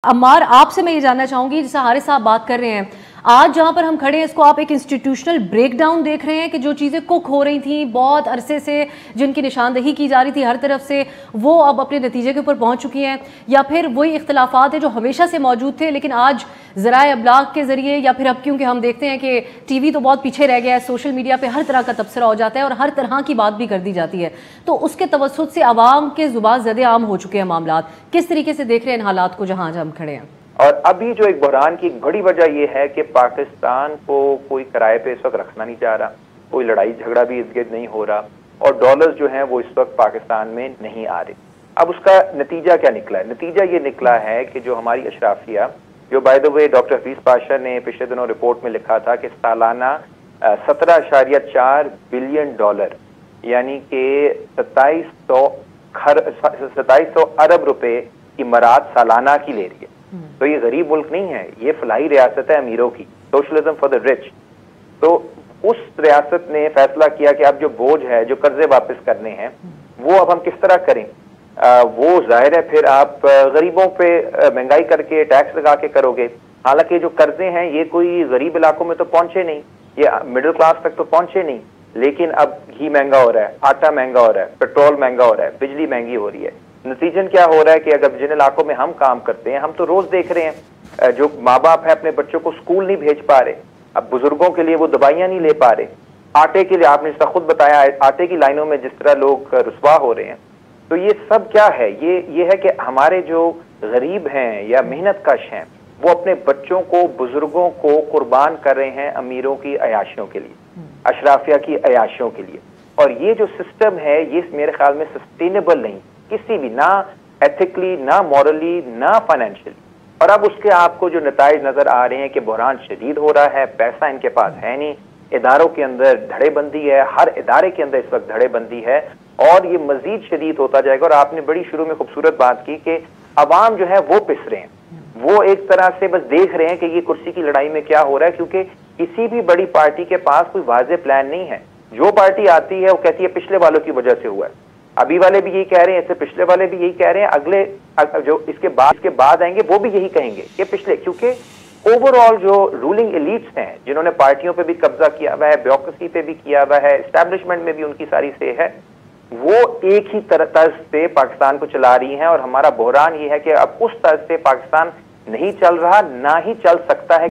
अम्मार, आपसे मैं ये जानना चाहूंगी, जैसा हारिस साहब बात कर रहे हैं, आज जहां पर हम खड़े हैं इसको आप एक इंस्टीट्यूशनल ब्रेकडाउन देख रहे हैं कि जो चीज़ें कुक हो रही थी बहुत अरसे से, जिनकी निशानदही की जा रही थी हर तरफ से, वो अब अपने नतीजे के ऊपर पहुंच चुकी हैं, या फिर वही इख्तलाफात है जो हमेशा से मौजूद थे लेकिन आज ज़राए अबलाग के ज़रिए, या फिर अब क्योंकि हम देखते हैं कि टीवी तो बहुत पीछे रह गया है, सोशल मीडिया पर हर तरह का तबसरा हो जाता है और हर तरह की बात भी कर दी जाती है, तो उसके तवस्सुत से आवाम के ज़ुबान ज़दे आम हो चुके हैं मामला। किस तरीके से देख रहे हैं इन हालात को जहाँ आज हम खड़े हैं? और अभी जो एक बहरान की एक बड़ी वजह यह है कि पाकिस्तान को कोई किराए पे इस वक्त रखना नहीं चाह रहा, कोई लड़ाई झगड़ा भी इर्द गिर्द नहीं हो रहा और डॉलर्स जो हैं वो इस वक्त पाकिस्तान में नहीं आ रहे। अब उसका नतीजा क्या निकला है? नतीजा ये निकला है कि जो हमारी अशराफिया, जो by the way doctor Hafeez Pasha ने पिछले दिनों रिपोर्ट में लिखा था कि सालाना 17.4 बिलियन डॉलर यानी कि 2700 अरब रुपए की मराद सालाना की ले रही है। तो ये गरीब मुल्क नहीं है, ये फलाही रियासत है अमीरों की, सोशलिज्म फॉर द रिच। तो उस रियासत ने फैसला किया कि अब जो बोझ है, जो कर्जे वापस करने हैं, वो अब हम किस तरह करें। वो जाहिर है फिर आप गरीबों पे महंगाई करके टैक्स लगा के करोगे। हालांकि जो कर्जे हैं ये कोई गरीब इलाकों में तो पहुंचे नहीं, ये मिडिल क्लास तक तो पहुंचे नहीं, लेकिन अब घी महंगा हो रहा है, आटा महंगा हो रहा है, पेट्रोल महंगा हो रहा है, बिजली महंगी हो रही है। नतीजन क्या हो रहा है कि अगर जिन इलाकों में हम काम करते हैं, हम तो रोज देख रहे हैं जो माँ बाप है अपने बच्चों को स्कूल नहीं भेज पा रहे, अब बुजुर्गों के लिए वो दवाइयां नहीं ले पा रहे, आटे के लिए आपने इसका खुद बताया, आटे की लाइनों में जिस तरह लोग रुसवा हो रहे हैं। तो ये सब क्या है? ये है कि हमारे जो गरीब हैं या मेहनत कश हैं वो अपने बच्चों को, बुजुर्गों को कुर्बान कर रहे हैं अमीरों की अयाशियों के लिए, अशराफिया की अयाशियों के लिए। और ये जो सिस्टम है ये मेरे ख्याल में सस्टेनेबल नहीं, किसी भी, ना एथिकली, ना मॉरली, ना फाइनेंशियली। और अब उसके आपको जो नताइज नजर आ रहे हैं कि बहरान शदीद हो रहा है, पैसा इनके पास है नहीं, इदारों के अंदर धड़ेबंदी है, हर इदारे के अंदर इस वक्त धड़ेबंदी है और ये मजीद शदीद होता जाएगा। और आपने बड़ी शुरू में खूबसूरत बात की कि अवाम जो है वो पिस रहे हैं, वो एक तरह से बस देख रहे हैं कि ये कुर्सी की लड़ाई में क्या हो रहा है, क्योंकि किसी भी बड़ी पार्टी के पास कोई वाज़ेह प्लान नहीं है। जो पार्टी आती है वो कहती है पिछले वालों की वजह से हुआ है, अभी वाले भी यही कह रहे हैं, इससे पिछले वाले भी यही कह रहे हैं, अगले जो इसके बाद आएंगे वो भी यही कहेंगे कि पिछले, क्योंकि ओवरऑल जो रूलिंग एलीट्स हैं जिन्होंने पार्टियों पे भी कब्जा किया हुआ है, ब्यूरोक्रेसी पे भी किया हुआ है, एस्टैब्लिशमेंट में भी उनकी सारी से है, वो एक ही तर्ज से पाकिस्तान को चला रही हैं। और हमारा बहरान ये है कि अब उस तर्ज से पाकिस्तान नहीं चल रहा, ना ही चल सकता है।